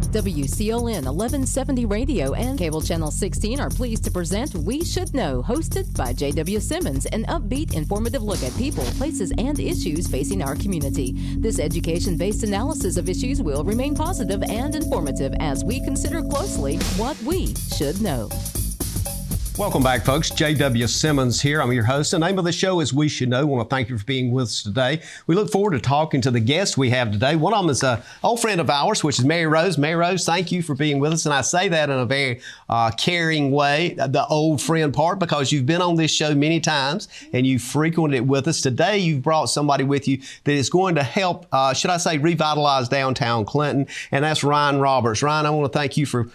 WCLN 1170 Radio and Cable Channel 16 are pleased to present We Should Know, hosted by J.W. Simmons, an upbeat, informative look at people, places, and issues facing our community. This education-based analysis of issues will remain positive and informative as we consider closely what we should know. Welcome back, folks. J.W. Simmons here. I'm your host. The name of the show is We Should Know. I want to thank you for being with us today. We look forward to talking to the guests we have today. One of them is an old friend of ours, which is Mary Rose. Mary Rose, thank you for being with us. And I say that in a very caring way, the old friend part, because you've been on this show many times and you've frequented it with us. Today, you've brought somebody with you that is going to help, should I say, revitalize downtown Clinton, and that's Ryan Roberts. Ryan, I want to thank you for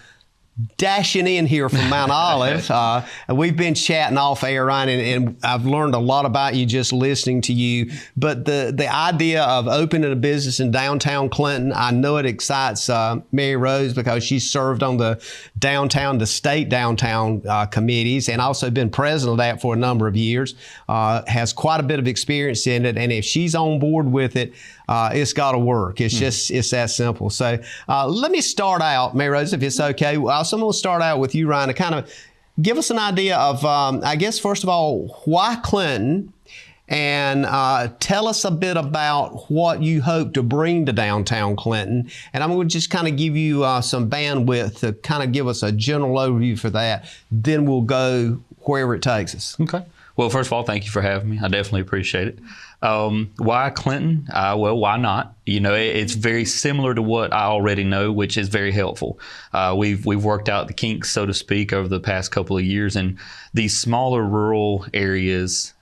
dashing in here from Mount Olive. And we've been chatting off air, Ryan, and I've learned a lot about you just listening to you. But the idea of opening a business in downtown Clinton, I know it excites Mary Rose because she's served on the state downtown committees and also been president of that for a number of years, has quite a bit of experience in it. And if she's on board with it, it's got to work. It's that simple. So let me start out, Mary Rose, if it's okay. I'm going to start out with you, Ryan, to kind of give us an idea of, I guess, first of all, why Clinton, and tell us a bit about what you hope to bring to downtown Clinton. And I'm going to just kind of give you some bandwidth to kind of give us a general overview for that. Then we'll go wherever it takes us. Okay. Well, first of all, thank you for having me. I definitely appreciate it. Why Clinton? Well, why not? You know, it's very similar to what I already know, which is very helpful. We've worked out the kinks, so to speak, over the past couple of years. And these smaller rural areas,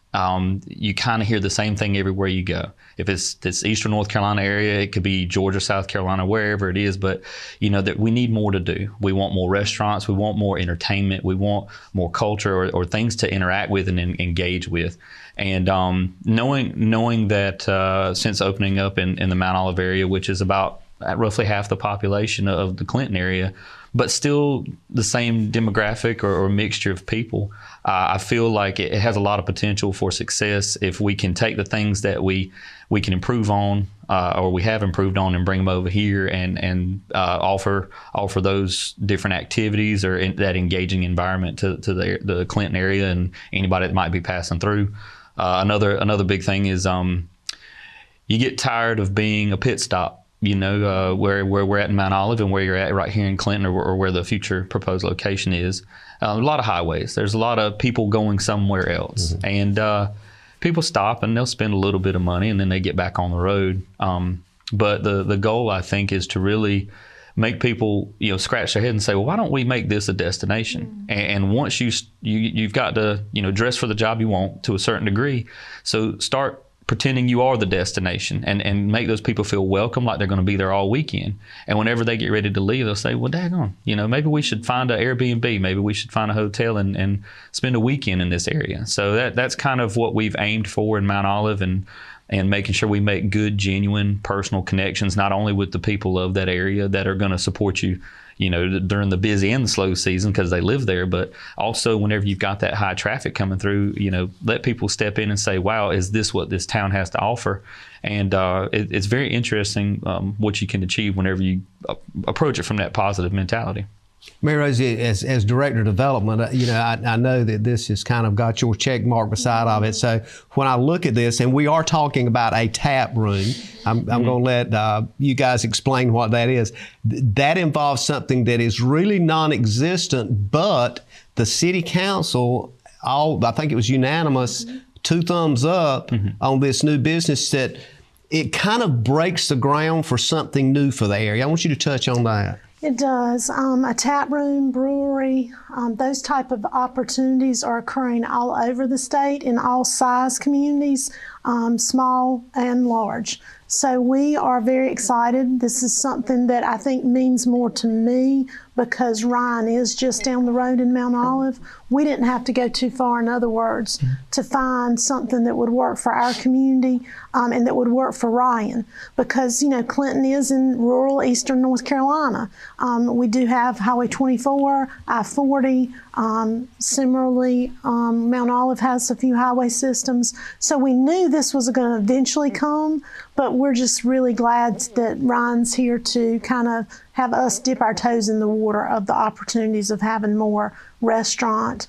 you kind of hear the same thing everywhere you go. If it's this Eastern North Carolina area, it could be Georgia, South Carolina, wherever it is. But, you know, that we need more to do. We want more restaurants. We want more entertainment. We want more culture or things to interact with and engage with. And knowing that since opening up in the Mount Olive area, which is about roughly half the population of the Clinton area, but still the same demographic or mixture of people, I feel like it has a lot of potential for success if we can take the things that we can improve on or we have improved on and bring them over here and offer those different activities or that engaging environment to the Clinton area and anybody that might be passing through. Another big thing is you get tired of being a pit stop. You know, where we're at in Mount Olive and where you're at right here in Clinton or where the future proposed location is. A lot of highways. There's a lot of people going somewhere else. Mm-hmm. And people stop and they'll spend a little bit of money and then they get back on the road. But the goal, I think, is to really make people, you know, scratch their head and say, well, why don't we make this a destination? Mm-hmm. And once you've got to, you know, dress for the job you want to a certain degree. So start pretending you are the destination and make those people feel welcome, like they're going to be there all weekend. And whenever they get ready to leave, they'll say, well, daggone, you know, maybe we should find an Airbnb. Maybe we should find a hotel and spend a weekend in this area. So that's kind of what we've aimed for in Mount Olive and making sure we make good, genuine, personal connections, not only with the people of that area that are going to support you, you know, during the busy and the slow season because they live there, but also whenever you've got that high traffic coming through, you know, let people step in and say, wow, is this what this town has to offer? And it's very interesting what you can achieve whenever you approach it from that positive mentality. Mary Rose, as Director of Development, you know, I know that this has kind of got your check mark beside of it. So when I look at this, and we are talking about a tap room, I'm going to let you guys explain what that is. That involves something that is really non-existent, but the City Council, I think it was unanimous, 2 thumbs up on this new business that it kind of breaks the ground for something new for the area. I want you to touch on that. It does. A tap room, brewery, those type of opportunities are occurring all over the state in all size communities, small and large. So we are very excited. This is something that I think means more to me because Ryan is just down the road in Mount Olive. We didn't have to go too far, in other words, to find something that would work for our community and that would work for Ryan because, you know, Clinton is in rural Eastern North Carolina. We do have Highway 24, I-40. Similarly, Mount Olive has a few highway systems. So we knew knew this was going to eventually come, but we're just really glad that Ryan's here to kind of have us dip our toes in the water of the opportunities of having more restaurant,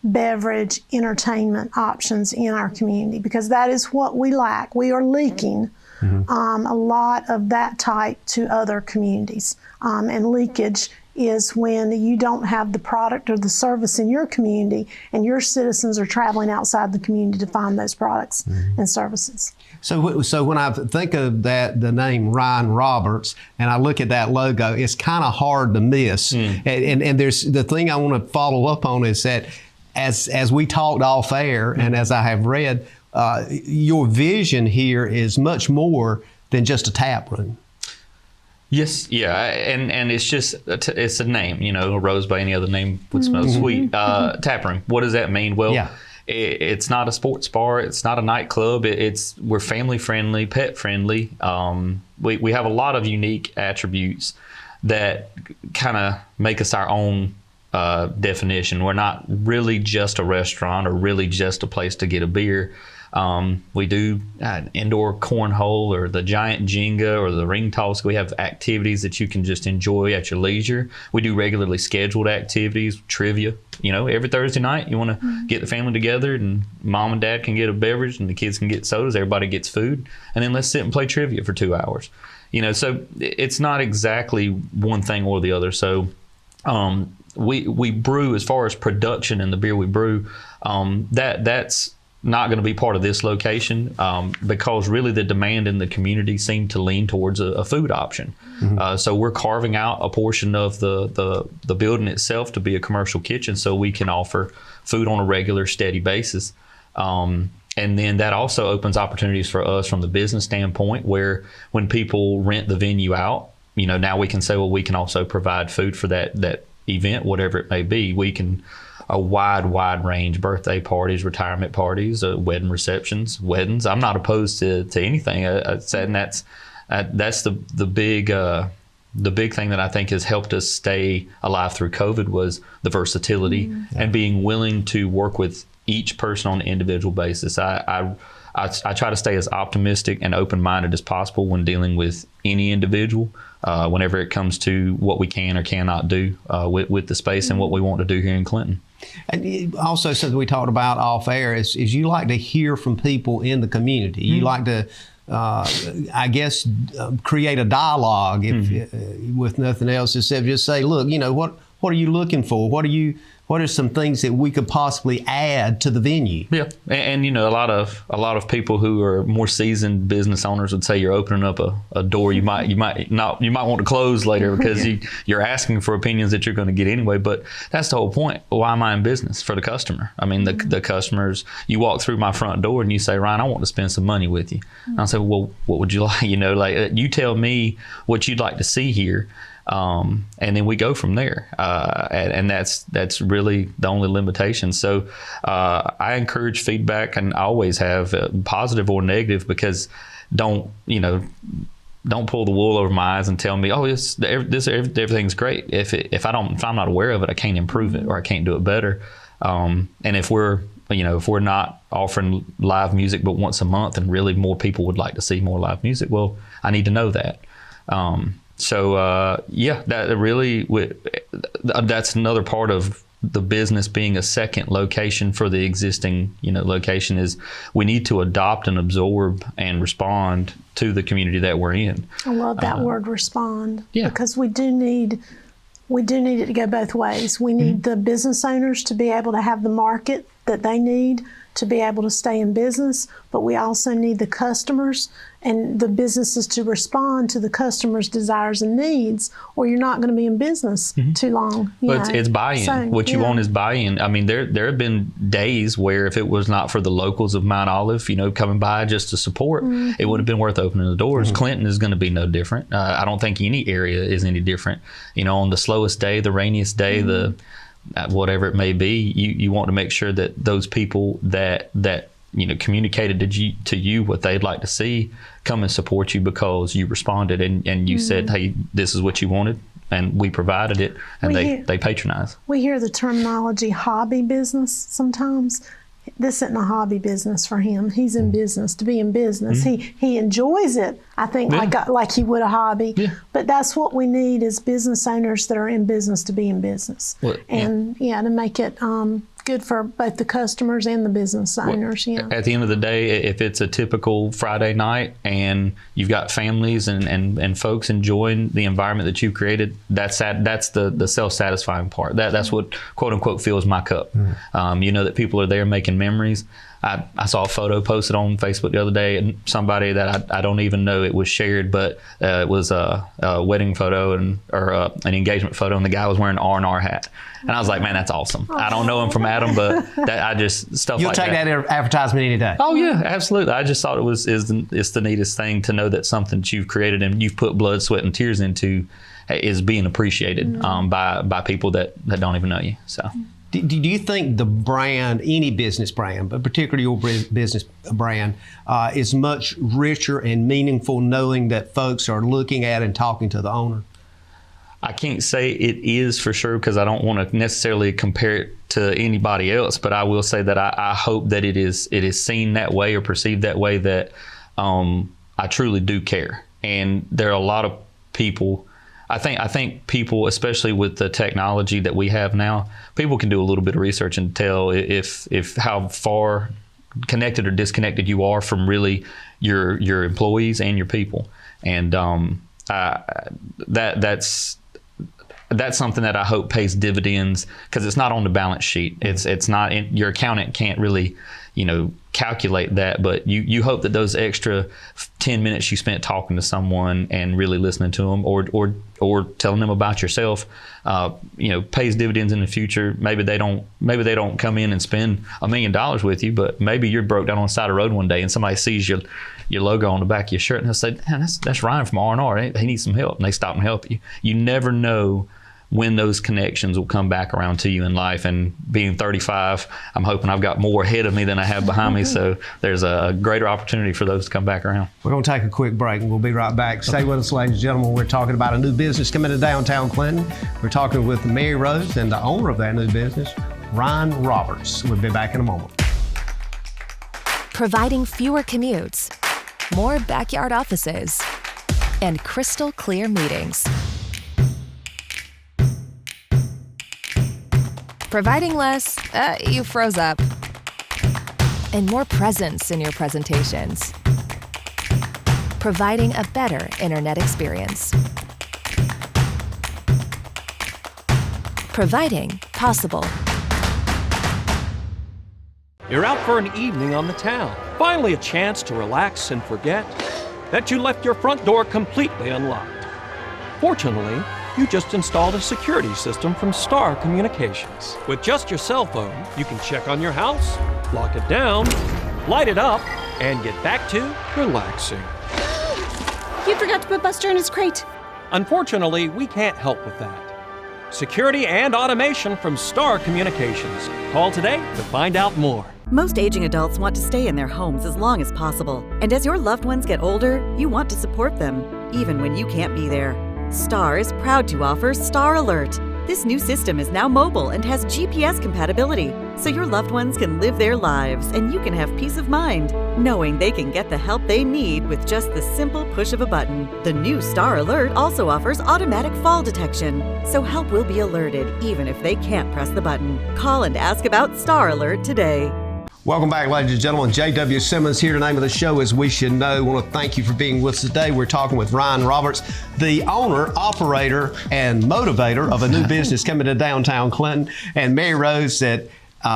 beverage, entertainment options in our community, because that is what we lack. We are leaking a lot of that type to other communities, and leakage is when you don't have the product or the service in your community and your citizens are traveling outside the community to find those products and services. So when I think of that, the name Ryan Roberts, and I look at that logo, it's kind of hard to miss. And there's the thing I want to follow up on is that as we talked off air and as I have read, your vision here is much more than just a tap room. Yes, yeah, and it's just, it's a name, you know, a rose by any other name would smell sweet. Tap room, what does that mean? Well, it's not a sports bar, it's not a nightclub, we're family friendly, pet friendly. We have a lot of unique attributes that kind of make us our own definition. We're not really just a restaurant or really just a place to get a beer. We do indoor cornhole or the giant Jenga or the ring toss. We have activities that you can just enjoy at your leisure. We do regularly scheduled activities, trivia. You know, every Thursday night you want to get the family together and mom and dad can get a beverage and the kids can get sodas. Everybody gets food. And then let's sit and play trivia for 2 hours. You know, so it's not exactly one thing or the other. So we brew, as far as production and the beer we brew, that's not going to be part of this location because really the demand in the community seemed to lean towards a food option. So we're carving out a portion of the building itself to be a commercial kitchen so we can offer food on a regular, steady basis. And then that also opens opportunities for us from the business standpoint, where when people rent the venue out, you know, now we can say, well, we can also provide food for that event, whatever it may be. We can a wide range, birthday parties, retirement parties, wedding receptions, weddings. I'm not opposed to anything. I said, and that's the big thing that I think has helped us stay alive through COVID was the versatility and being willing to work with each person on an individual basis. I try to stay as optimistic and open-minded as possible when dealing with any individual, whenever it comes to what we can or cannot do with the space and what we want to do here in Clinton. And also, something we talked about off air is you like to hear from people in the community. You like to, I guess, create a dialogue with nothing else except just say, look, you know, what are you looking for? What are some things that we could possibly add to the venue? Yeah, and you know, a lot of people who are more seasoned business owners would say you're opening up a door you might want to close later because you're asking for opinions that you're going to get anyway. But that's the whole point. Why am I in business? For the customer. I mean, the customers. You walk through my front door and you say, Ryan, I want to spend some money with you. And I'll say, well, what would you like? You know, like you tell me what you'd like to see here. And then we go from there, and that's really the only limitation. So I encourage feedback, and I always have, positive or negative, because don't pull the wool over my eyes and tell me, oh, everything's great. If I'm not aware of it, I can't improve it or I can't do it better. And if we're not offering live music but once a month, and really more people would like to see more live music, well, I need to know that. That's another part of the business being a second location for the existing, location is we need to adopt and absorb and respond to the community that we're in. I love that word, respond. Yeah. Because we do need it to go both ways. We need the business owners to be able to have the market that they need to be able to stay in business, but we also need the customers and the businesses to respond to the customers' desires and needs, or you're not going to be in business too long. It's buy-in. So, what you want is buy-in. I mean, there have been days where if it was not for the locals of Mount Olive, coming by just to support, it would have been worth opening the doors. Clinton is going to be no different. I don't think any area is any different. On the slowest day, the rainiest day, whatever it may be, you want to make sure that those people that communicated to you what they'd like to see come and support you because you responded and you said, hey, this is what you wanted, and we provided it, and they patronize. We hear the terminology hobby business sometimes. this isn't a hobby business for him. He's in business to be in business. He enjoys it, I think, like he would a hobby. Yeah. But that's what we need is business owners that are in business to be in business. Well, and to make it good for both the customers and the business owners. Well, at the end of the day, if it's a typical Friday night and you've got families and folks enjoying the environment that you've created, that's the self-satisfying part. That's what quote unquote fills my cup. You know that people are there making memories. I saw a photo posted on Facebook the other day, and somebody that I don't even know, it was shared, but it was a wedding photo or an engagement photo, and the guy was wearing an R&R hat. And I was like, man, that's awesome. I don't know him from Adam, but stuff You'll like that. You'll take that advertisement any day. Oh yeah, absolutely. I just thought it's the neatest thing to know that something that you've created and you've put blood, sweat, and tears into is being appreciated by people that don't even know you. So. Do you think the brand, any business brand, but particularly your business brand, is much richer and meaningful knowing that folks are looking at and talking to the owner? I can't say it is for sure because I don't want to necessarily compare it to anybody else, but I will say that I hope that it is seen that way or perceived that way, that I truly do care. And there are a lot of people, I think people, especially with the technology that we have now, people can do a little bit of research and tell if how far connected or disconnected you are from really your employees and your people. And that's something that I hope pays dividends because it's not on the balance sheet. It's not your accountant can't really, calculate that, but you hope that those extra 10 minutes you spent talking to someone and really listening to them or telling them about yourself, pays dividends in the future. Maybe they don't come in and spend $1 million with you, but maybe you're broke down on the side of the road one day and somebody sees your logo on the back of your shirt and they'll say, man, that's Ryan from R&R. He needs some help. And they stop and help you. You never know when those connections will come back around to you in life. And being 35, I'm hoping I've got more ahead of me than I have behind me. So there's a greater opportunity for those to come back around. We're going to take a quick break and we'll be right back. Stay with us, ladies and gentlemen. We're talking about a new business coming to downtown Clinton. We're talking with Mary Rose and the owner of that new business, Ryan Roberts. We'll be back in a moment. Providing fewer commutes, more backyard offices, and crystal clear meetings. Providing less, you froze up, and more presence in your presentations. Providing a better internet experience. Providing possible. You're out for an evening on the town. Finally a chance to relax and forget that you left your front door completely unlocked. Fortunately, you just installed a security system from Star Communications. With just your cell phone, you can check on your house, lock it down, light it up, and get back to relaxing. You forgot to put Buster in his crate. Unfortunately, we can't help with that. Security and automation from Star Communications. Call today to find out more. Most aging adults want to stay in their homes as long as possible. And as your loved ones get older, you want to support them, even when you can't be there. Star is proud to offer Star Alert. This new system is now mobile and has GPS compatibility, so your loved ones can live their lives and you can have peace of mind, knowing they can get the help they need with just the simple push of a button. The new Star Alert also offers automatic fall detection, so help will be alerted even if they can't press the button. Call and ask about Star Alert today. Welcome back, ladies and gentlemen. J.W. Simmons here. The name of the show is We Should Know. I want to thank you for being with us today. We're talking with Ryan Roberts, the owner, operator, and motivator of a new business coming to downtown Clinton, and Mary Rose that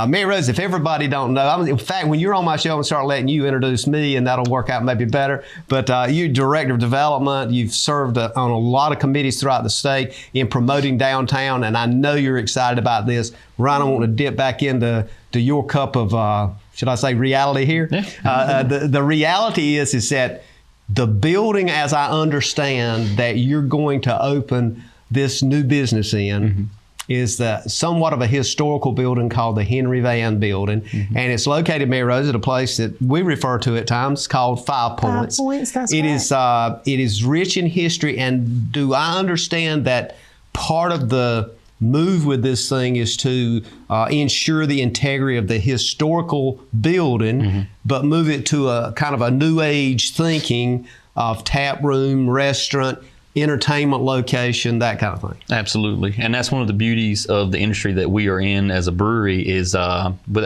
Mary Rose, if everybody don't know, in fact, when you're on my show, I'm going to start letting you introduce me, and that'll work out maybe better. But you're Director of Development. You've served on a lot of committees throughout the state in promoting downtown, and I know you're excited about this. Ryan, I want to dip back into your cup of, should I say, reality here? Yeah. The reality is that the building, as I understand, that you're going to open this new business in, is somewhat of a historical building called the Henry Van Building. And it's located, Mary Rose, at a place that we refer to at times called Five Points. 5 Points, that's right. It is rich in history, and do I understand that part of the move with this thing is to ensure the integrity of the historical building, but move it to a kind of a new age thinking of tap room, restaurant, entertainment location, that kind of thing. Absolutely. And that's one of the beauties of the industry that we are in as a brewery is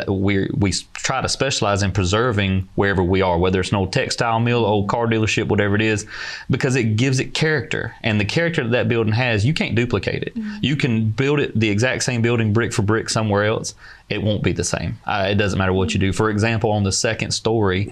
we try to specialize in preserving wherever we are, whether it's an old textile mill, old car dealership, whatever it is, because it gives it character. And the character that building has, you can't duplicate it. You can build it the exact same building brick for brick somewhere else. It won't be the same. It doesn't matter what you do. For example, on the second story,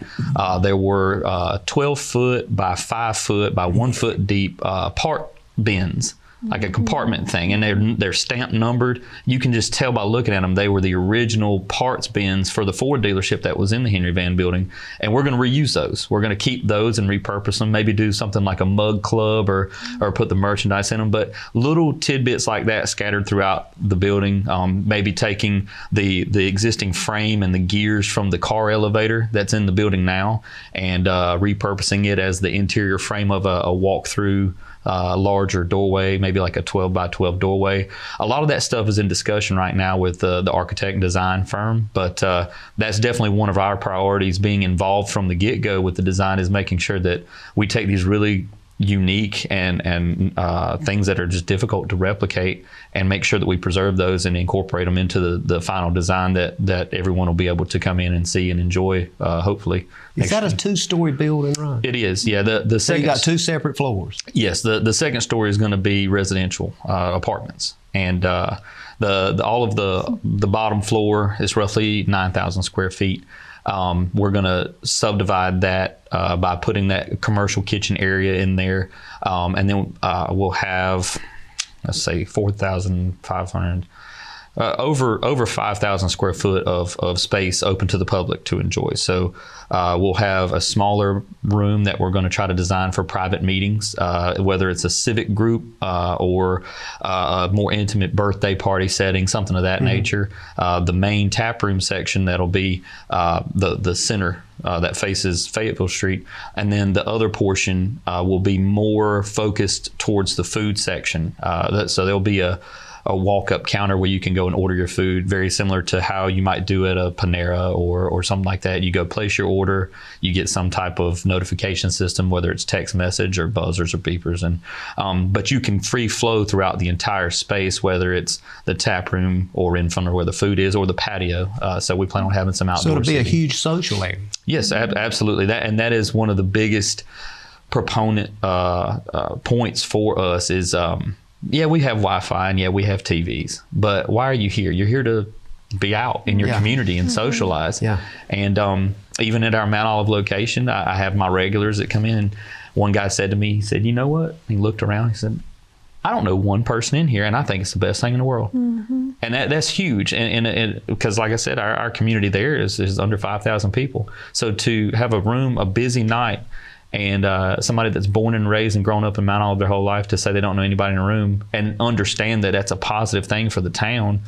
there were 12 foot by 5 foot by 1 foot deep part bins, like a compartment thing, and they're stamp numbered. You can just tell by looking at them they were the original parts bins for the Ford dealership that was in the Henry Van building, and we're going to reuse those. We're going to keep those and repurpose them, maybe do something like a mug club or put the merchandise in them, but little tidbits like that scattered throughout the building, maybe taking the existing frame and the gears from the car elevator that's in the building now and repurposing it as the interior frame of a walk-through larger doorway, maybe like a 12 by 12 doorway. A lot of that stuff is in discussion right now with the architect and design firm, but that's definitely one of our priorities. Being involved from the get-go with the design is making sure that we take these really unique and things that are just difficult to replicate and make sure that we preserve those and incorporate them into the final design that everyone will be able to come in and see and enjoy, hopefully. Is that a 2-story building, right? It is, yeah. The So you second, got 2 separate floors. yes, the second story is going to be residential apartments, and all of the bottom floor is roughly 9,000 square feet. We're going to subdivide that by putting that commercial kitchen area in there, and then we'll have, let's say, 4,500, over 5,000 square foot of space open to the public to enjoy. So we'll have a smaller room that we're going to try to design for private meetings, whether it's a civic group or a more intimate birthday party setting, something of that nature. The main tap room section, that'll be the center that faces Fayetteville Street, and then the other portion will be more focused towards the food section. So there'll be a walk-up counter where you can go and order your food, very similar to how you might do at a Panera or something like that. You go place your order, you get some type of notification system, whether it's text message or buzzers or beepers, and but you can free flow throughout the entire space, whether it's the tap room or in front of where the food is or the patio. So we plan on having some outdoor So it'll be a seating. huge social area. Yes, absolutely. That is one of the biggest proponent points for us is, yeah, we have Wi-Fi and yeah, we have TVs, but why are you here? You're here to be out in your community and socialize. Yeah. And even at our Mount Olive location, I have my regulars that come in. And one guy said to me, he said, "You know what?" He looked around. He said, "I don't know one person in here, and I think it's the best thing in the world." And that's huge. And because, like I said, our community there is under 5,000 people. So to have a busy night, and somebody that's born and raised and grown up in Mount Olive their whole life to say they don't know anybody in a room and understand that that's a positive thing for the town,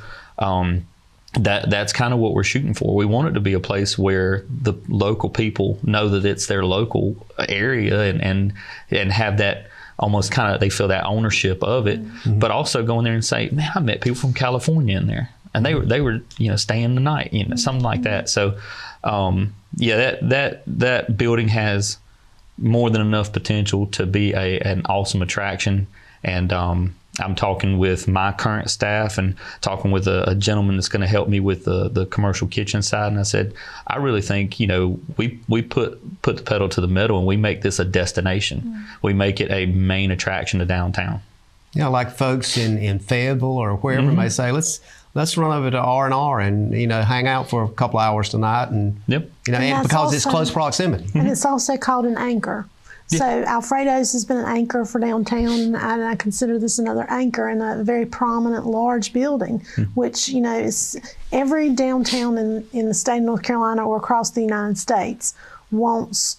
that's kind of what we're shooting for. We want it to be a place where the local people know that it's their local area and have that almost kind of, they feel that ownership of it, but also go in there and say, "Man, I met people from California in there, and they were staying the night," something like that. So yeah, that building has more than enough potential to be an awesome attraction. And I'm talking with my current staff and talking with a gentleman that's going to help me with the commercial kitchen side. And I said, I really think, we put the pedal to the metal and we make this a destination. We make it a main attraction to downtown. Like folks in Fayetteville or wherever may say, let's run over to R&R and hang out for a couple hours tonight, and Yep. and because it's close proximity. And it's also called an anchor. So Alfredo's has been an anchor for downtown, and I consider this another anchor in a very prominent, large building, which is every downtown in the state of North Carolina or across the United States wants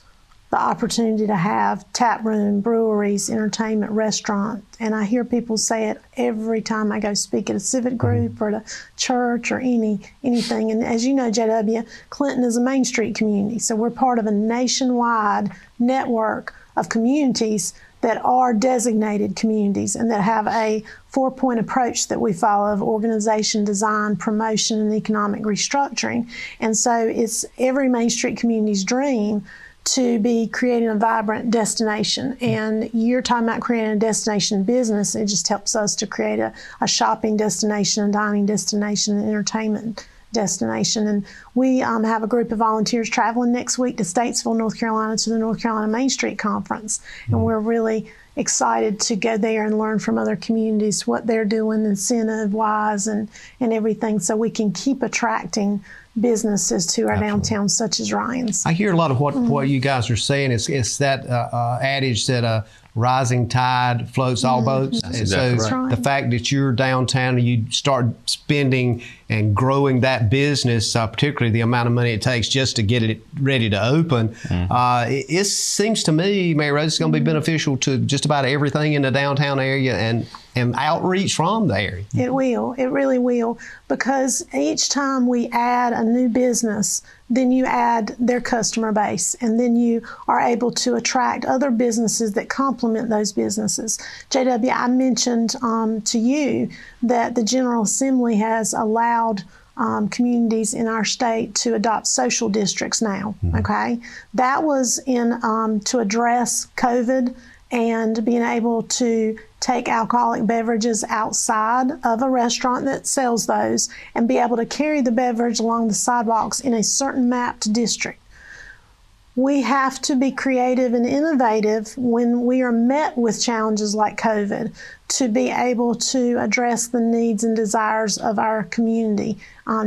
the opportunity to have tap room, breweries, entertainment, restaurant. And I hear people say it every time I go speak at a civic group or at a church or anything. And as you know, JW, Clinton is a Main Street community. So we're part of a nationwide network of communities that are designated communities and that have a 4-point approach that we follow of organization, design, promotion, and economic restructuring. And so it's every Main Street community's dream to be creating a vibrant destination. And you're talking about creating a destination business. It just helps us to create a shopping destination, a dining destination, an entertainment destination. And we have a group of volunteers traveling next week to Statesville, North Carolina, to the North Carolina Main Street Conference. And we're really excited to go there and learn from other communities what they're doing incentive-wise and everything, so we can keep attracting businesses to our downtown, such as Ryan's. I hear a lot of what you guys are saying. It's that adage that rising tide floats all boats. That's and exactly so right. the fact that you're downtown and you start spending and growing that business, particularly the amount of money it takes just to get it ready to open, it seems to me, Mary Rose, it's going to be beneficial to just about everything in the downtown area and outreach from the area. It will. It really will. Because each time we add a new business, then you add their customer base, and then you are able to attract other businesses that complement those businesses. JW, I mentioned to you that the General Assembly has allowed communities in our state to adopt social districts now. Okay, that was to address COVID and being able to take alcoholic beverages outside of a restaurant that sells those and be able to carry the beverage along the sidewalks in a certain mapped district. We have to be creative and innovative when we are met with challenges like COVID to be able to address the needs and desires of our community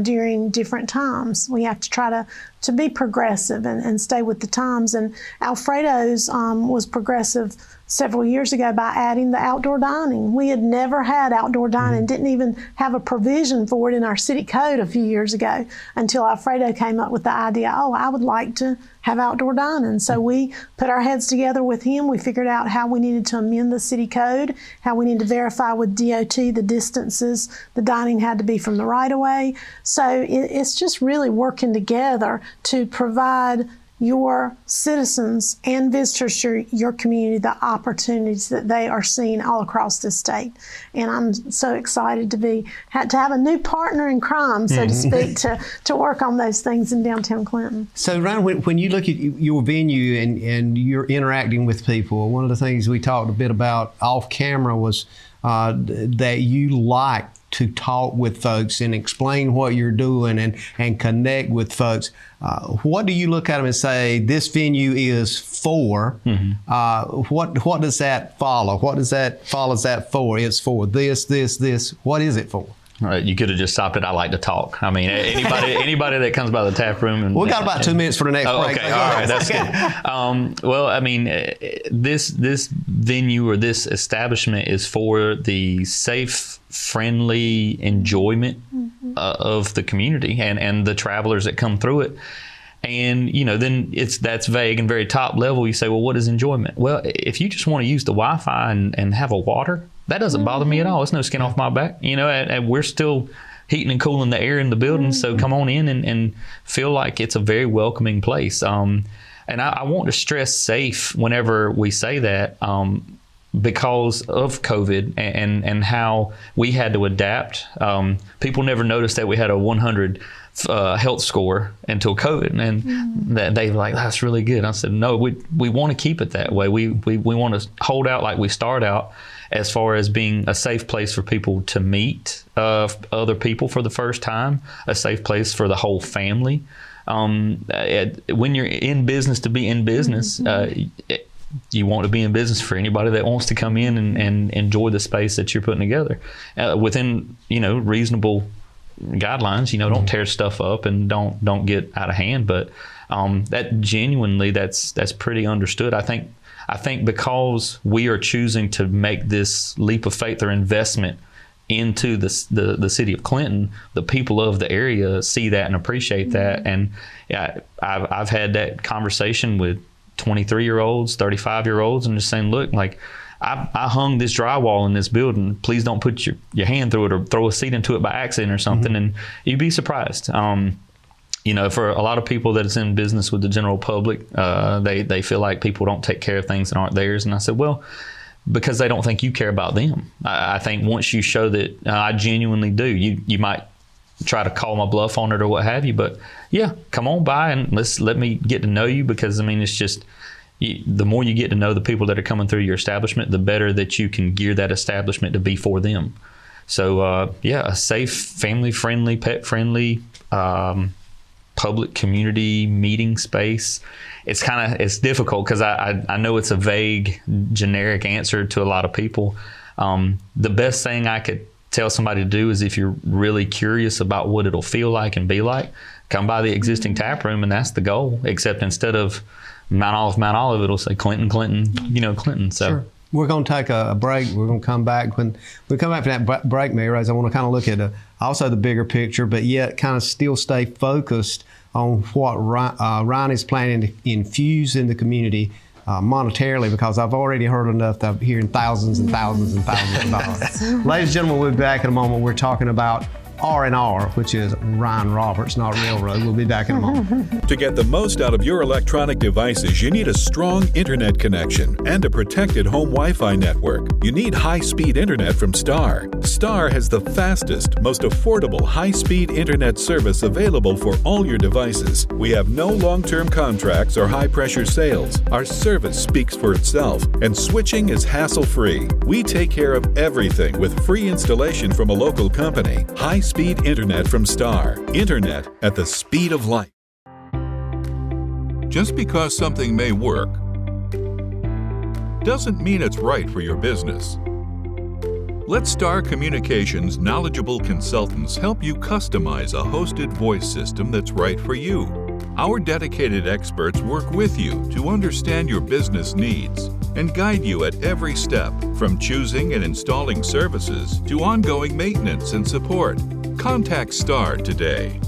during different times. We have to try to be progressive and stay with the times. And Alfredo's was progressive several years ago by adding the outdoor dining. We had never had outdoor dining, didn't even have a provision for it in our city code a few years ago until Alfredo came up with the idea, I would like to have outdoor dining. So we put our heads together with him. We figured out how we needed to amend the city code, how we need to verify with DOT the distances the dining had to be from the right-of-way. So it's just really working together to provide your citizens and visitors to your community the opportunities that they are seeing all across the state. And I'm so excited to have a new partner in crime, so to speak, to work on those things in downtown Clinton. So, Ryan, when you look at your venue and you're interacting with people, one of the things we talked a bit about off camera was that you like to talk with folks and explain what you're doing and connect with folks. What do you look at them and say, this venue is for? What does that follow? What does that follows that for? It's for this. What is it for? All right, you could have just stopped it. I like to talk. I mean, anybody that comes by the tap room. And, we got about 2 minutes for the next break. Okay, all right, that's good. Well, I mean, this venue or this establishment is for the safe, friendly enjoyment of the community and the travelers that come through it. And, then that's vague and very top level. You say, well, what is enjoyment? Well, if you just want to use the Wi-Fi and have a water, that doesn't bother me at all. It's no skin off my back. And we're still heating and cooling the air in the building. So come on in and feel like it's a very welcoming place. And I want to stress safe whenever we say that, because of COVID and how we had to adapt. People never noticed that we had a 100 health score until COVID, and that they were like, that's really good. I said, no, we want to keep it that way. We want to hold out like we start out, as far as being a safe place for people to meet other people for the first time, a safe place for the whole family. When you're in business to be in business, you want to be in business for anybody that wants to come in and enjoy the space that you're putting together within reasonable guidelines. Don't tear stuff up and don't get out of hand. But that genuinely, that's pretty understood. I think because we are choosing to make this leap of faith or investment into the city of Clinton, the people of the area see that and appreciate that. And I've had that conversation with 23-year-olds, 35-year-olds, and just saying, look, like I hung this drywall in this building. Please don't put your hand through it or throw a seat into it by accident or something. And you'd be surprised. for a lot of people that is in business with the general public, they feel like people don't take care of things that aren't theirs. And I said, well, because they don't think you care about them. I think once you show that I genuinely do, you might try to call my bluff on it or what have you, but yeah, come on by and let me get to know you, because it's just, the more you get to know the people that are coming through your establishment, the better that you can gear that establishment to be for them. So a safe, family-friendly, pet-friendly, public community meeting space. It's difficult because I know it's a vague, generic answer to a lot of people. The best thing I could tell somebody to do is, if you're really curious about what it'll feel like and be like, come by the existing tap room, and that's the goal. Except instead of Mount Olive, it'll say Clinton, Clinton. So. Sure. We're going to take a break. We're going to come back. When we come back from that break, Mary Rose, I want to kind of look at also the bigger picture, but yet kind of still stay focused on what Ryan is planning to infuse in the community monetarily, because I've already heard enough that I'm hearing thousands and thousands and thousands of dollars. Ladies and gentlemen, we'll be back in a moment. We're talking about R&R, which is Ryan Roberts, not Railroad. We'll be back in a moment. To get the most out of your electronic devices, you need a strong internet connection and a protected home Wi-Fi network. You need high-speed internet from Star. Star has the fastest, most affordable high-speed internet service available for all your devices. We have no long-term contracts or high-pressure sales. Our service speaks for itself, and switching is hassle-free. We take care of everything with free installation from a local company. High-speed internet from Star. Internet at the speed of light. Just because something may work doesn't mean it's right for your business. Let Star Communications' knowledgeable consultants help you customize a hosted voice system that's right for you. Our dedicated experts work with you to understand your business needs and guide you at every step, from choosing and installing services to ongoing maintenance and support. Contact Star today.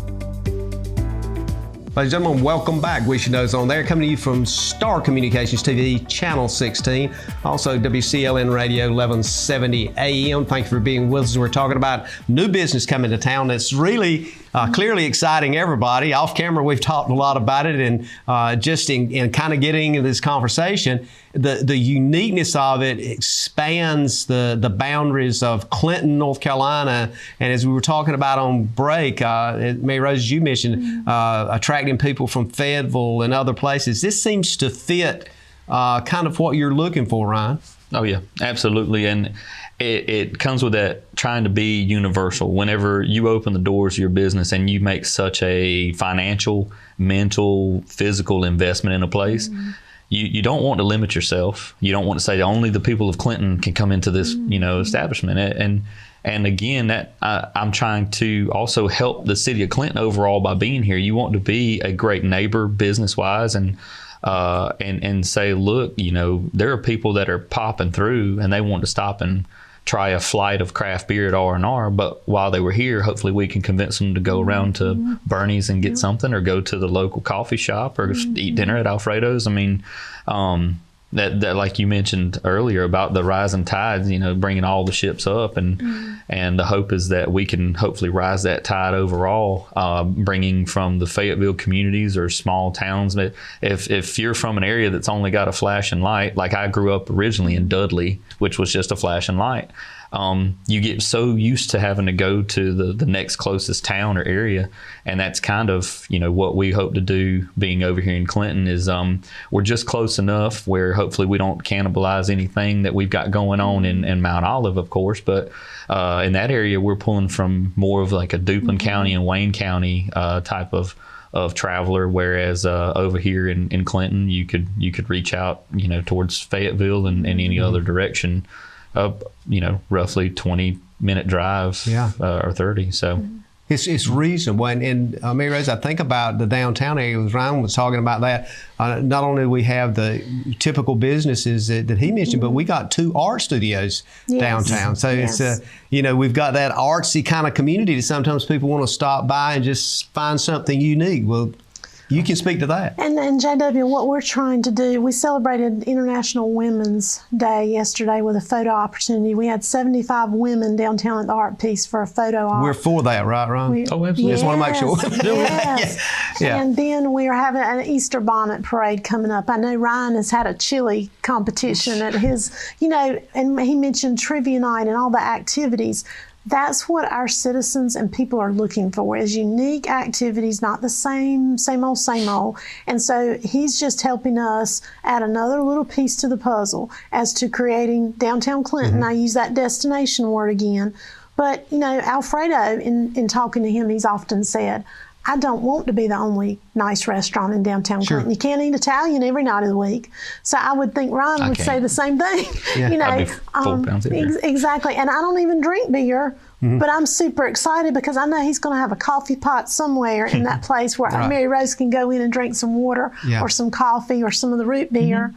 Ladies and gentlemen, welcome back. We Should Know's on there, coming to you from Star Communications TV, Channel 16, also WCLN Radio 1170 AM. Thank you for being with us. We're talking about new business coming to town that's really clearly exciting everybody. Off camera, we've talked a lot about it, and just in kind of getting into this conversation, the uniqueness of it expands the boundaries of Clinton, North Carolina. And as we were talking about on break, Mary Rose, you mentioned attracting people from Fayetteville and other places. This seems to fit kind of what you're looking for, Ryan. Oh yeah, absolutely. And it comes with that trying to be universal. Whenever you open the doors of your business and you make such a financial, mental, physical investment in a place, you don't want to limit yourself. You don't want to say only the people of Clinton can come into this, establishment. And again, that I'm trying to also help the city of Clinton overall by being here. You want to be a great neighbor business-wise, and say, look, there are people that are popping through and they want to stop and try a flight of craft beer at R&R, but while they were here, hopefully we can convince them to go around to Bernie's and get something, or go to the local coffee shop, or eat dinner at Alfredo's. I mean, that like you mentioned earlier about the rising tides, bringing all the ships up, and the hope is that we can hopefully rise that tide overall, bringing from the Fayetteville communities or small towns. If you're from an area that's only got a flashing light, like I grew up originally in Dudley, which was just a flashing light, you get so used to having to go to the next closest town or area. And that's kind of, what we hope to do being over here in Clinton is we're just close enough where hopefully we don't cannibalize anything that we've got going on in Mount Olive, of course. But in that area, we're pulling from more of like a Duplin County and Wayne County type of traveler, whereas over here in Clinton, you could reach out, towards Fayetteville and any other direction. Roughly 20-minute drive, or 30. So it's reasonable. And Mary Rose, I think about the downtown area. Ryan was talking about that. Not only do we have the typical businesses that he mentioned, but we got 2 art studios downtown. So it's we've got that artsy kind of community that sometimes people want to stop by and just find something unique. Well, You can speak to that. And JW, what we're trying to do, we celebrated International Women's Day yesterday with a photo opportunity. We had 75 women downtown at the Art Piece for a photo op. We're for that, right, Ron? Oh, absolutely. Just want to make sure. Yes. Yeah. And then we are having an Easter bonnet parade coming up. I know Ryan has had a chili competition at his, and he mentioned trivia night and all the activities. That's what our citizens and people are looking for, is unique activities, not the same old. And so he's just helping us add another little piece to the puzzle as to creating downtown Clinton. I use that destination word again. But, Alfredo, in talking to him, he's often said, I don't want to be the only nice restaurant in downtown Clinton. You can't eat Italian every night of the week. So I would think Ryan would say the same thing. I'd be 4 pounds heavier. Exactly. And I don't even drink beer, but I'm super excited because I know he's going to have a coffee pot somewhere in that place where Mary Rose can go in and drink some water or some coffee or some of the root beer.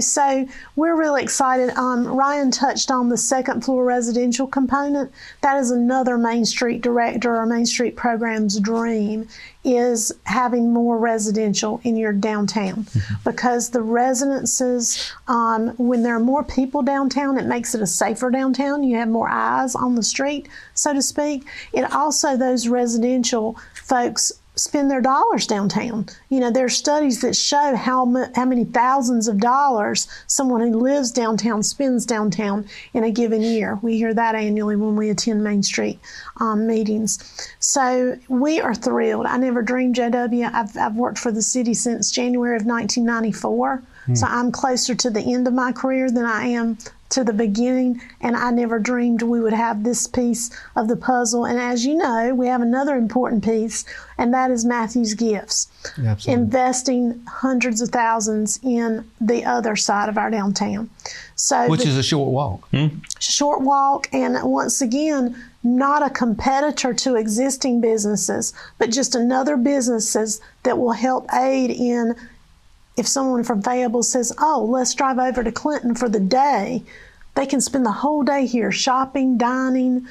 So we're really excited. Ryan touched on the second floor residential component. That is another Main Street director or Main Street program's dream, is having more residential in your downtown, because the residences, when there are more people downtown, it makes it a safer downtown. You have more eyes on the street, so to speak. It also, those residential folks spend their dollars downtown. There are studies that show how many thousands of dollars someone who lives downtown spends downtown in a given year. We hear that annually when we attend Main Street meetings. So we are thrilled. I never dreamed, JW. I've worked for the city since January of 1994. So I'm closer to the end of my career than I am to the beginning, and I never dreamed we would have this piece of the puzzle. And as you know, we have another important piece, and that is Matthew's Gifts. Absolutely. Investing hundreds of thousands in the other side of our downtown. Which is a short walk. Short walk, and once again, not a competitor to existing businesses, but just another businesses that will help aid in. If someone from Fayetteville says, let's drive over to Clinton for the day, they can spend the whole day here shopping, dining,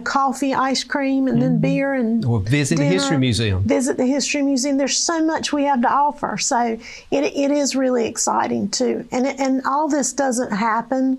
coffee, ice cream, and then beer or visit dinner, the History Museum. Visit the History Museum. There's so much we have to offer. So it is really exciting too. And all this doesn't happen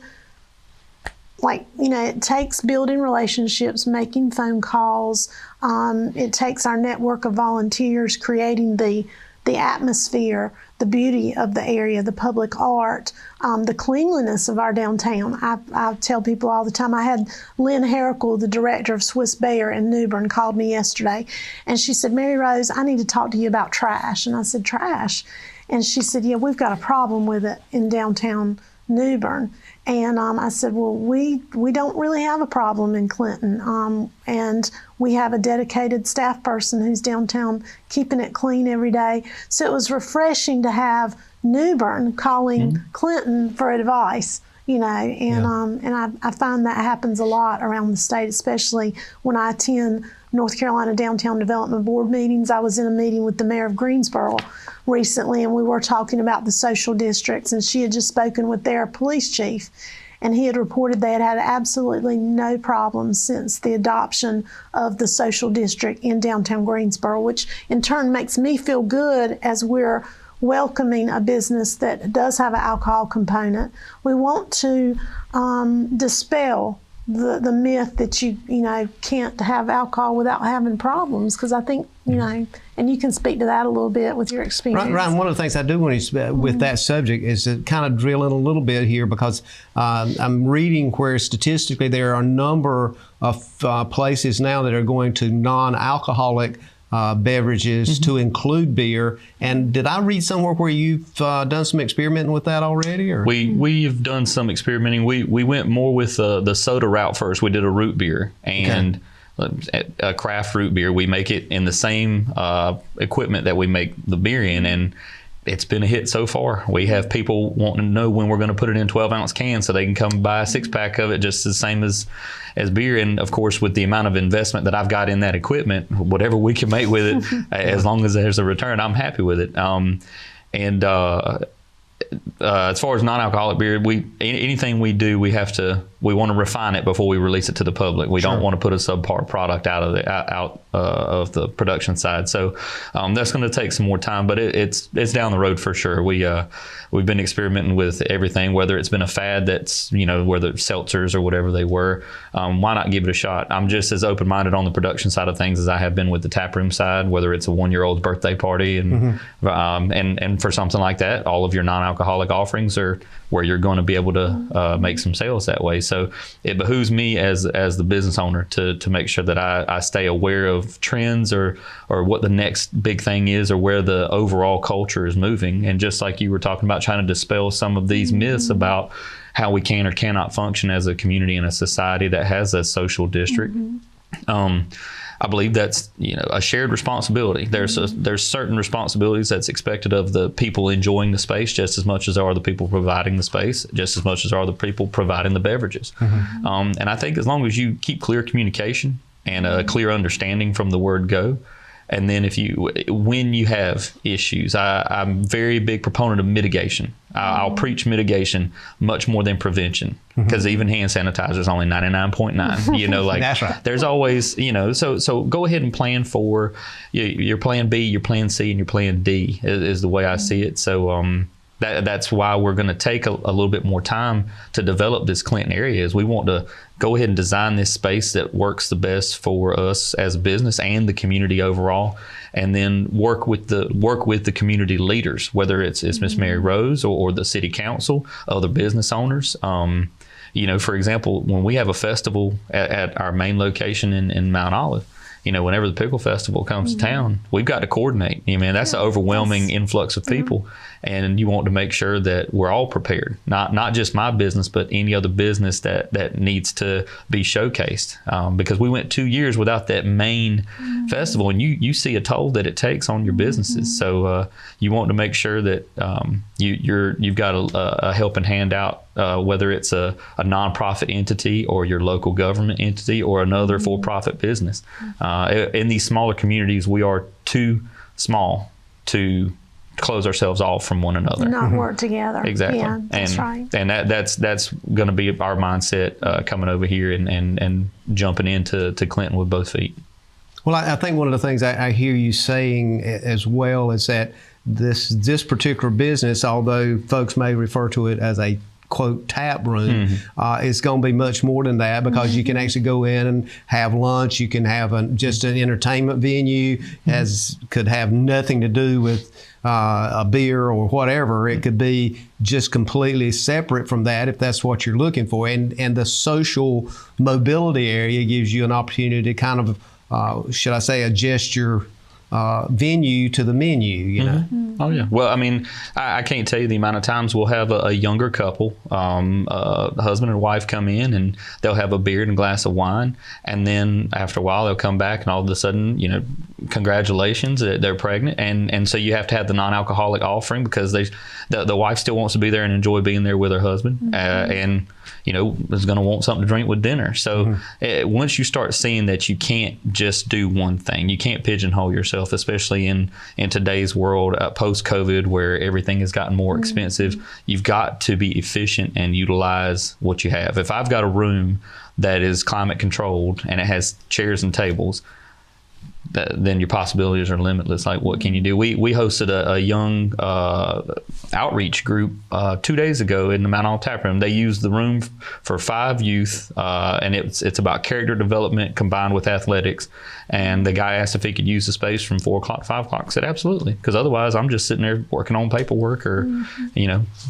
it takes building relationships, making phone calls. It takes our network of volunteers, creating the atmosphere, the beauty of the area, the public art, the cleanliness of our downtown. I tell people all the time, I had Lynn Herrickle, the director of Swiss Bear in New Bern, called me yesterday, and she said, Mary Rose, I need to talk to you about trash. And I said, trash? And she said, yeah, we've got a problem with it in downtown New Bern. And I said, well, we don't really have a problem in Clinton. And we have a dedicated staff person who's downtown keeping it clean every day. So it was refreshing to have New Bern calling Clinton for advice, and I find that happens a lot around the state, especially when I attend North Carolina Downtown Development Board meetings. I was in a meeting with the mayor of Greensboro recently, and we were talking about the social districts, and she had just spoken with their police chief, and he had reported they had had absolutely no problems since the adoption of the social district in downtown Greensboro, which in turn makes me feel good as we're welcoming a business that does have an alcohol component. We want to dispel the myth that you can't have alcohol without having problems, because I think and you can speak to that a little bit with your experience. Ryan, one of the things I do want to with that subject is to kind of drill in a little bit here, because I'm reading where statistically there are a number of places now that are going to non-alcoholic beverages to include beer. And did I read somewhere where you've done some experimenting with that already? Or? We've done some experimenting. We went more with the soda route first. We did a root beer and a craft root beer. We make it in the same equipment that we make the beer in, and it's been a hit so far. We have people wanting to know when we're going to put it in 12-ounce cans so they can come buy a 6-pack of it just the same as beer. And of course, with the amount of investment that I've got in that equipment, whatever we can make with it, as long as there's a return, I'm happy with it. As far as non-alcoholic beer, anything we do, we have to we want to refine it before we release it to the public. We don't want to put a subpar product out of the production side. So that's going to take some more time, but it's down the road for sure. We've been experimenting with everything, whether it's been a fad that's, whether it's seltzers or whatever they were. Why not give it a shot? I'm just as open-minded on the production side of things as I have been with the taproom side, whether it's a 1-year-old's birthday party and for something like that, all of your non-alcoholic offerings are where you're going to be able to make some sales that way. So it behooves me as the business owner to make sure that I stay aware of trends or what the next big thing is or where the overall culture is moving. And just like you were talking about, trying to dispel some of these myths about how we can or cannot function as a community and a society that has a social district. I believe that's a shared responsibility. There's certain responsibilities that's expected of the people enjoying the space just as much as are the people providing the space, just as much as are the people providing the beverages. And I think as long as you keep clear communication and a clear understanding from the word go, and then when you have issues, I'm a very big proponent of mitigation. I'll preach mitigation much more than prevention, because even hand sanitizer is only 99.9. That's right. There's always, so go ahead and plan for your plan B, your plan C, and your plan D is the way I see it. So that's why we're going to take a little bit more time to develop this Clinton area. Is we want to go ahead and design this space that works the best for us as a business and the community overall, and then work with the community leaders, whether it's Miss Mary Rose or the city council, other business owners. For example, when we have a festival at our main location in Mount Olive, whenever the Pickle Festival comes to town, we've got to coordinate. That's an overwhelming influx of people. And you want to make sure that we're all prepared, not just my business, but any other business that needs to be showcased. Because we went 2 years without that main festival, and you see a toll that it takes on your businesses. So you want to make sure that you've got a helping hand out, whether it's a nonprofit entity or your local government entity or another for-profit business. In these smaller communities, we are too small to close ourselves off from one another. Not work together. Exactly. Yeah, that's right. And that's going to be our mindset coming over here and jumping into Clinton with both feet. Well, I think one of the things I hear you saying as well is that this particular business, although folks may refer to it as a quote tap room, it's going to be much more than that, because you can actually go in and have lunch. You can have just an entertainment venue, could have nothing to do with a beer or whatever. It could be just completely separate from that if that's what you're looking for. And the social mobility area gives you an opportunity to kind of, should I say, adjust your venue to the menu, Oh yeah. Well, I can't tell you the amount of times we'll have a younger couple, a husband and wife come in, and they'll have a beer and a glass of wine, and then after a while they'll come back, and all of a sudden, congratulations, they're pregnant, and so you have to have the non-alcoholic offering, because the wife still wants to be there and enjoy being there with her husband, and is going to want something to drink with dinner. So once you start seeing that you can't just do one thing, you can't pigeonhole yourself, especially in today's world, post-COVID, where everything has gotten more expensive. You've got to be efficient and utilize what you have. If I've got a room that is climate controlled and it has chairs and tables, then your possibilities are limitless. Like, what can you do? We hosted a young outreach group 2 days ago in the Mount Olive Tap Room. They used the room for 5 youth, and it's about character development combined with athletics. And the guy asked if he could use the space from 4 o'clock to 5 o'clock. I said, absolutely, because otherwise I'm just sitting there working on paperwork or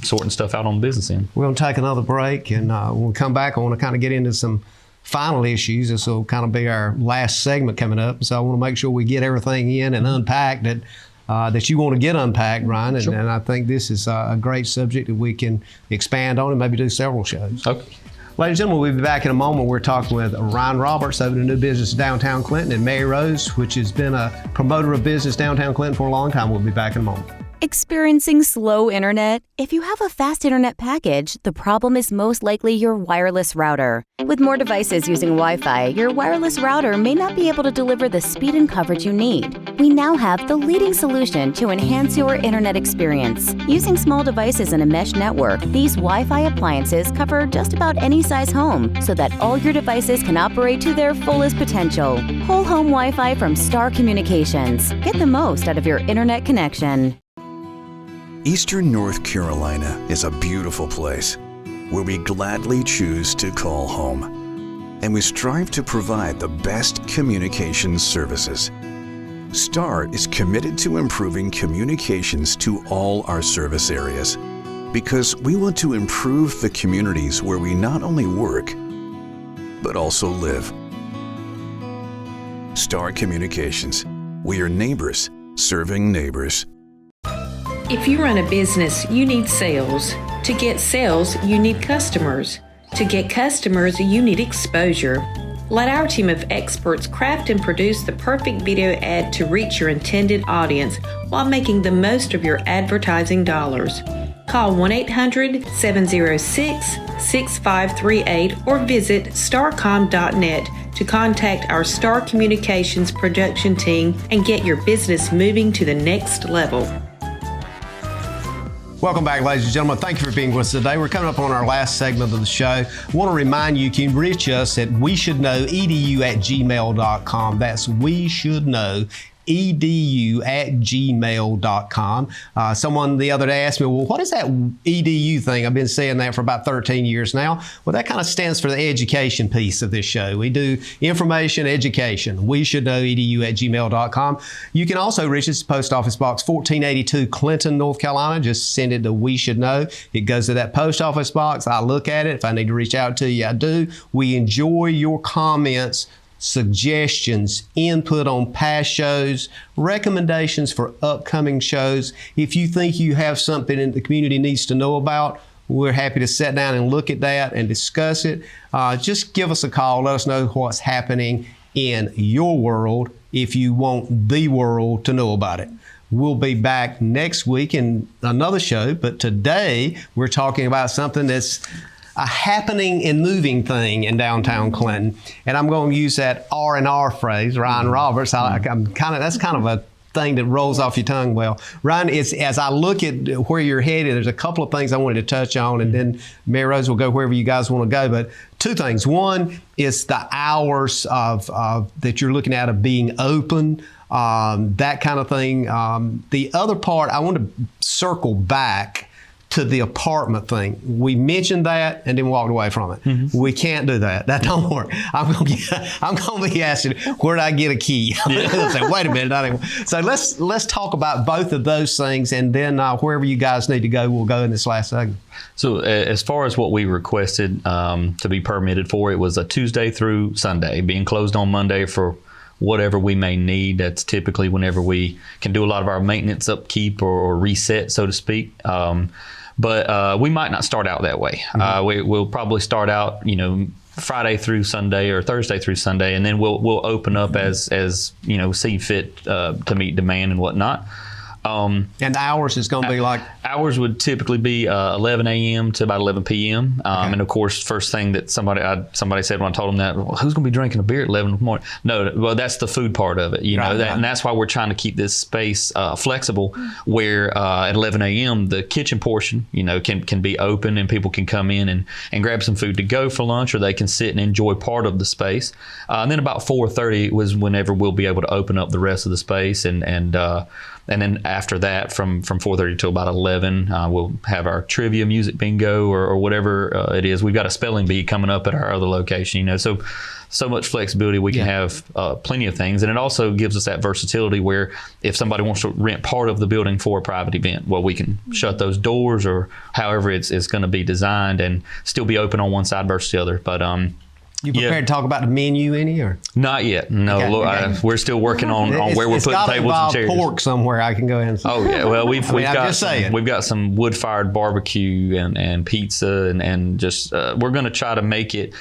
sorting stuff out on the business end. We're going to take another break, and when we come back, I want to kind of get into some final issues. This will kind of be our last segment coming up. So I want to make sure we get everything in and unpacked that you want to get unpacked, Ryan. And I think this is a great subject that we can expand on and maybe do several shows. Okay. Ladies and gentlemen, we'll be back in a moment. We're talking with Ryan Roberts, opening a new business in downtown Clinton, and Mary Rose, which has been a promoter of business downtown Clinton for a long time. We'll be back in a moment. Experiencing slow internet? If you have a fast internet package, the problem is most likely your wireless router. With more devices using Wi-Fi, your wireless router may not be able to deliver the speed and coverage you need. We now have the leading solution to enhance your internet experience. Using small devices in a mesh network, these Wi-Fi appliances cover just about any size home so that all your devices can operate to their fullest potential. Whole home Wi-Fi from Star Communications. Get the most out of your internet connection. Eastern North Carolina is a beautiful place where we gladly choose to call home, and we strive to provide the best communications services. Star is committed to improving communications to all our service areas because we want to improve the communities where we not only work, but also live. Star Communications. We are neighbors serving neighbors. If you run a business, you need sales. To get sales, you need customers. To get customers, you need exposure. Let our team of experts craft and produce the perfect video ad to reach your intended audience while making the most of your advertising dollars. Call 1-800-706-6538 or visit starcom.net to contact our Star Communications production team and get your business moving to the next level. Welcome back, ladies and gentlemen. Thank you for being with us today. We're coming up on our last segment of the show. I want to remind you can reach us at weshouldknowedu@gmail.com. That's weshouldknowedu@gmail.com. Someone the other day asked me, well, what is that EDU thing? I've been saying that for about 13 years now. Well, that kind of stands for the education piece of this show. We do information, education. weshouldknowedu@gmail.com. You can also reach us at Post Office Box 1482, Clinton, North Carolina. Just send it to We Should Know. It goes to that post office box. I look at it. If I need to reach out to you, I do. We enjoy your comments, suggestions, input on past shows, recommendations for upcoming shows. If you think you have something that the community needs to know about, we're happy to sit down and look at that and discuss it. Just give us a call. Let us know what's happening in your world if you want the world to know about it. We'll be back next week in another show, but today we're talking about something that's a happening and moving thing in downtown Clinton, and I'm going to use that R&R phrase, Ryan Roberts. That's kind of a thing that rolls off your tongue well. Ryan, as I look at where you're headed, there's a couple of things I wanted to touch on, and then Mary Rose will go wherever you guys want to go. But two things. One is the hours of that you're looking at of being open, that kind of thing. The other part, I want to circle back to the apartment thing. We mentioned that and then walked away from it. Mm-hmm. We can't do that. That don't work. I'm going to be asking, where did I get a key? Yeah. Say, wait a minute. Not anymore. So let's talk about both of those things, and then wherever you guys need to go, we'll go in this last segment. So as far as what we requested to be permitted for, it was a Tuesday through Sunday, being closed on Monday for whatever we may need. That's typically whenever we can do a lot of our maintenance upkeep or reset, so to speak. But we might not start out that way. Mm-hmm. We'll probably start out, Friday through Sunday or Thursday through Sunday, and then we'll open up as see fit to meet demand and whatnot. And the hours is going to be like? Hours would typically be 11 a.m. to about 11 p.m. Okay. And of course, first thing that somebody said when I told them that, well, who's going to be drinking a beer at 11 in the morning? No, well, that's the food part of it, and that's why we're trying to keep this space flexible, where at 11 a.m. the kitchen portion, can be open and people can come in and grab some food to go for lunch, or they can sit and enjoy part of the space. And then about 4:30 was whenever we'll be able to open up the rest of the space, and then after that, from 4:30 till about 11, we'll have our trivia, music bingo, or whatever it is. We've got a spelling bee coming up at our other location, so much flexibility. We can have plenty of things, and it also gives us that versatility where if somebody wants to rent part of the building for a private event, well, we can shut those doors or however it's going to be designed and still be open on one side versus the other. But You prepared to talk about the menu any or? Not yet. No, Okay. We're still working on where we're putting tables and chairs. Pork somewhere I can go ahead and say. Oh yeah, well we've got some wood-fired barbecue and pizza and just we're going to try to make it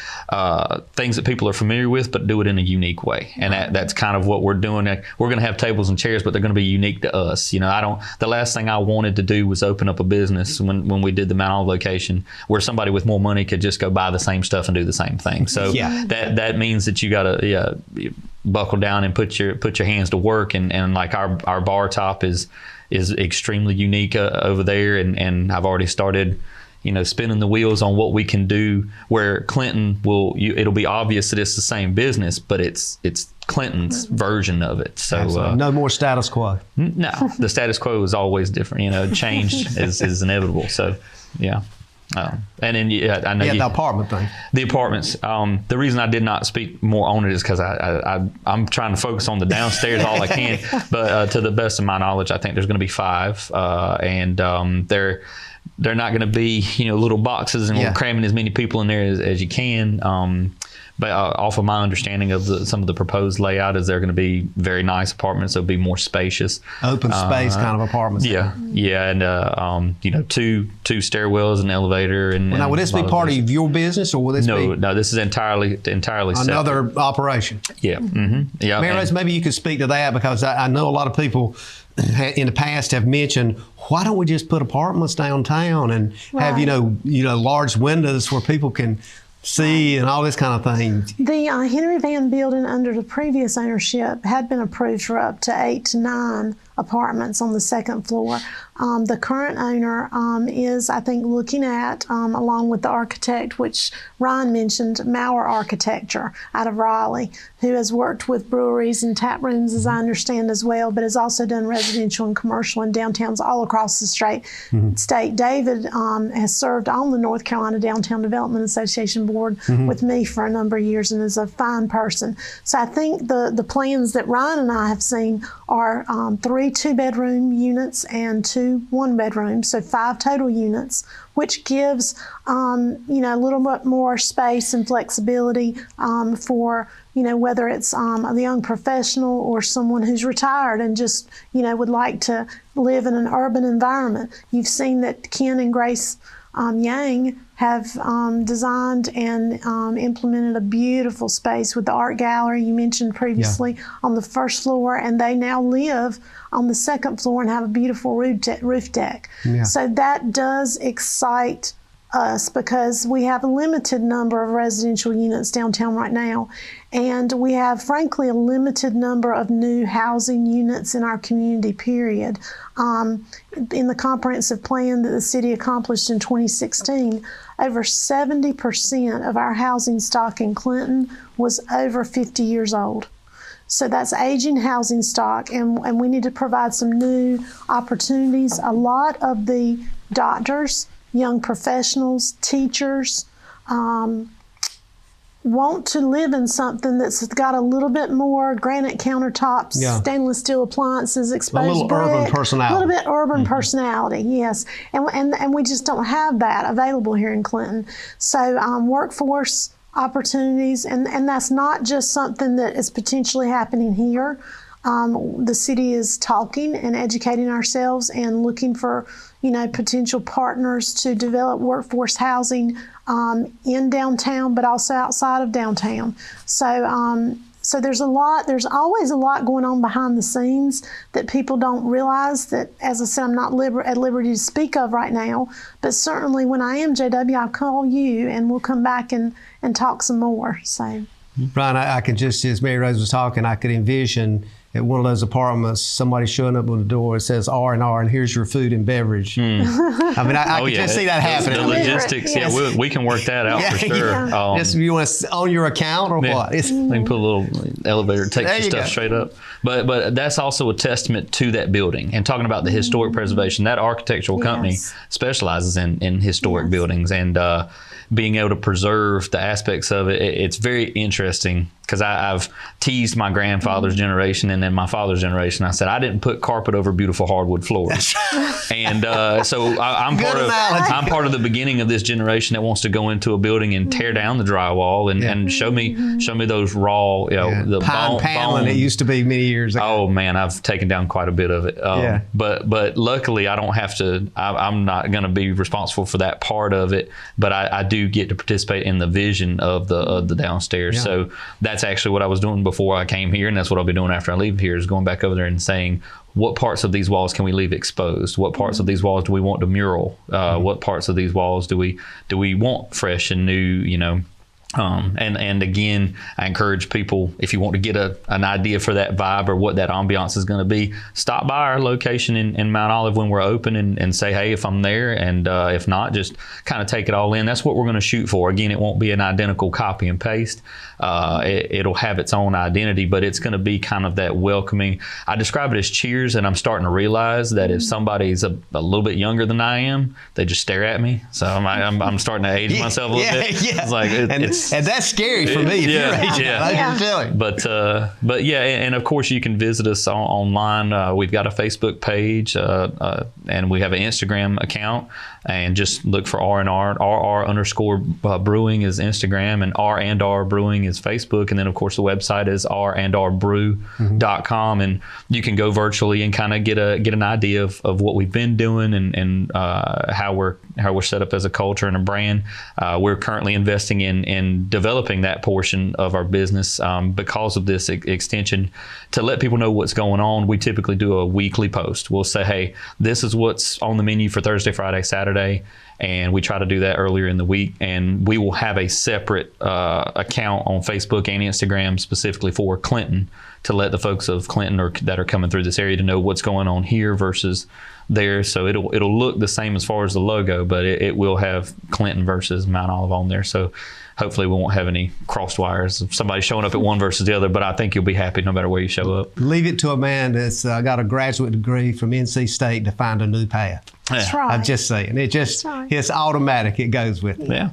things that people are familiar with, but do it in a unique way. And that's kind of what we're doing. We're going to have tables and chairs, but they're going to be unique to us. You know, the last thing I wanted to do was open up a business when we did the Mount Olive location where somebody with more money could just go buy the same stuff and do the same thing. So that means that you got to buckle down and put your hands to work. And like our bar top is extremely unique over there. And I've already started, spinning the wheels on what we can do where Clinton it'll be obvious that it's the same business, but it's Clinton's version of it. So no more status quo. No, the status quo is always different. Change is inevitable. So yeah. And then I know the apartment thing. The apartments. The reason I did not speak more on it is because I'm trying to focus on the downstairs all I can. But to the best of my knowledge, I think there's going to be 5, and they're not going to be little boxes and cramming as many people in there as you can. But off of my understanding of some of the proposed layout is they're going to be very nice apartments. They'll be more spacious. Open space kind of apartments. Yeah. And, 2 stairwells, an elevator. Now, would this be part of your business or will this be? No, this is entirely another separate operation. Yeah. Mm-hmm. Yeah. Mary Rose, maybe you could speak to that because I know a lot of people in the past have mentioned, why don't we just put apartments downtown and have, large windows where people can see and all this kind of thing. The Henry Van building under the previous ownership had been approved for up to 8 to 9 apartments on the second floor. The current owner is, I think, looking at, along with the architect, which Ryan mentioned, Maurer Architecture out of Raleigh, who has worked with breweries and tap rooms, as I understand as well, but has also done residential and commercial in downtowns all across the state. David has served on the North Carolina Downtown Development Association board with me for a number of years and is a fine person. So I think the plans that Ryan and I have seen are 3 2-bedroom units and 2 1-bedrooms, so 5 total units, which gives a little bit more space and flexibility for whether it's a young professional or someone who's retired and just would like to live in an urban environment. You've seen that Ken and Grace Yang have designed and implemented a beautiful space with the art gallery you mentioned previously on the first floor, and they now live on the second floor and have a beautiful roof deck. So that does excite us because we have a limited number of residential units downtown right now, and we have, frankly, a limited number of new housing units in our community, period. In the comprehensive plan that the city accomplished in 2016, over 70% of our housing stock in Clinton was over 50 years old. So that's aging housing stock, and we need to provide some new opportunities. A lot of the doctors, young professionals, teachers, want to live in something that's got a little bit more granite countertops, stainless steel appliances, exposed a little brick, urban personality. A little bit urban personality, yes. And we just don't have that available here in Clinton. So workforce opportunities, and that's not just something that is potentially happening here. The city is talking and educating ourselves and looking for potential partners to develop workforce housing in downtown, but also outside of downtown. So there's always a lot going on behind the scenes that people don't realize that, as I said, I'm not at liberty to speak of right now, but certainly when I am, JW, I'll call you and we'll come back and talk some more. So, Brian, I could just, as Mary Rose was talking, I could envision at one of those apartments, somebody showing up on the door, it says R&R, and here's your food and beverage. I mean, I can just see that happening. The logistics, we can work that out for sure. Just, you want to own your account or what? They can put a little elevator, take your stuff straight up. But that's also a testament to that building. And talking about the historic preservation, that architectural company specializes in historic buildings, and being able to preserve the aspects of it, it's very interesting because I've teased my grandfather's generation and then my father's generation. I said, I didn't put carpet over beautiful hardwood floors. And so I'm part of the beginning of this generation that wants to go into a building and tear down the drywall and show me those raw, the pine paneling. It used to be many years ago. Oh man, I've taken down quite a bit of it. But luckily I don't have to, I'm not going to be responsible for that part of it, but I do get to participate in the vision of the downstairs. So that's actually what I was doing before I came here, and that's what I'll be doing after I leave here, is going back over there and saying, what parts of these walls can we leave exposed? What parts of these walls do we want to mural? What parts of these walls do we want fresh and new, and again, I encourage people, if you want to get an idea for that vibe or what that ambiance is going to be, stop by our location in Mount Olive when we're open and say, hey, if I'm there, and if not, just kind of take it all in. That's what we're going to shoot for. Again, it won't be an identical copy and paste. It'll have its own identity, but it's going to be kind of that welcoming. I describe it as Cheers, and I'm starting to realize that if somebody's a little bit younger than I am, they just stare at me. So I'm starting to age myself a little bit. It's like and that's scary for me. But yeah, and of course you can visit us online. We've got a Facebook page, and we have an Instagram account, and just look for R&R. RR_ brewing is Instagram, and R&R brewing is Facebook. And then of course the website is randrbrew.com, and you can go virtually and kind of get an idea of what we've been doing and how we're set up as a culture and a brand. We're currently investing in developing that portion of our business because of this extension, to let people know what's going on. We typically do a weekly post. We'll say, hey, this is what's on the menu for Thursday, Friday, Saturday, and we try to do that earlier in the week. And we will have a separate account on Facebook and Instagram specifically for Clinton, to let the folks of Clinton that are coming through this area to know what's going on here versus there. So it'll look the same as far as the logo, but it will have Clinton versus Mount Olive on there. So hopefully we won't have any crossed wires of somebody showing up at one versus the other, but I think you'll be happy no matter where you show up. Leave it to a man that's got a graduate degree from NC State to find a new path. That's right. I'm just saying. It's automatic. It goes with it. Yeah.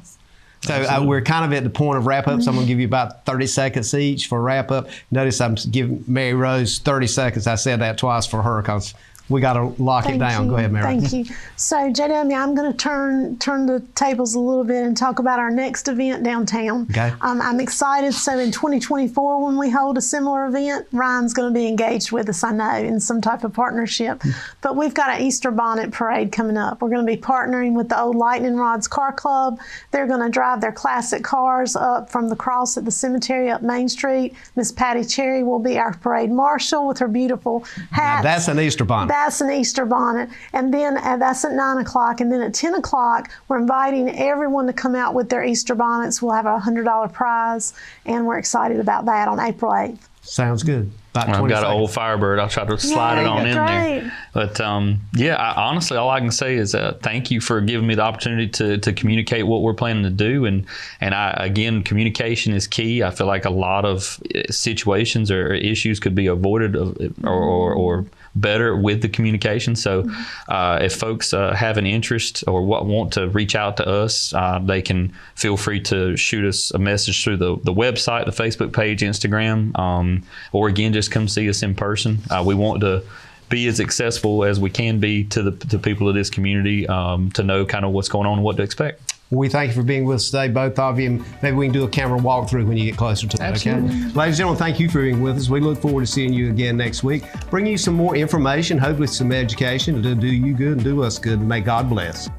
So we're kind of at the point of wrap up. So I'm going to give you about 30 seconds each for wrap up. Notice I'm giving Mary Rose 30 seconds. I said that twice for her because we got to lock it down. Go ahead, Mary. Thank you. So, JW, I'm going to turn the tables a little bit and talk about our next event downtown. Okay. I'm excited. So, in 2024, when we hold a similar event, Ryan's going to be engaged with us, I know, in some type of partnership. But we've got an Easter Bonnet Parade coming up. We're going to be partnering with the Old Lightning Rods Car Club. They're going to drive their classic cars up from the cross at the cemetery up Main Street. Miss Patty Cherry will be our parade marshal with her beautiful hat. That's an Easter bonnet. That's an Easter bonnet. And then that's at 9 o'clock. And then at 10 o'clock, we're inviting everyone to come out with their Easter bonnets. We'll have a $100 prize, and we're excited about that on April 8th. Sounds good. I've got an old Firebird. I'll try to slide it on in there. But honestly, all I can say is thank you for giving me the opportunity to communicate what we're planning to do. And again, communication is key. I feel like a lot of situations or issues could be avoided or better with the communication. So if folks have an interest or want to reach out to us, they can feel free to shoot us a message through the website, the Facebook page, Instagram, or again, just come see us in person. We want to be as accessible as we can be to the people of this community, to know kind of what's going on and what to expect. We thank you for being with us today, both of you, and maybe we can do a camera walkthrough when you get closer to that. Absolutely. Okay? Ladies and gentlemen, thank you for being with us. We look forward to seeing you again next week, bringing you some more information, hopefully some education to do you good and do us good, and may God bless.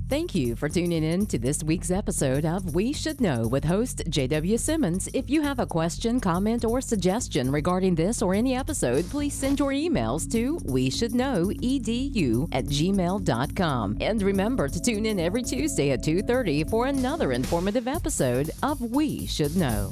Thank you for tuning in to this week's episode of We Should Know with host J.W. Simmons. If you have a question, comment, or suggestion regarding this or any episode, please send your emails to weshouldknowedu@gmail.com. And remember to tune in every Tuesday at 2:30 for another informative episode of We Should Know.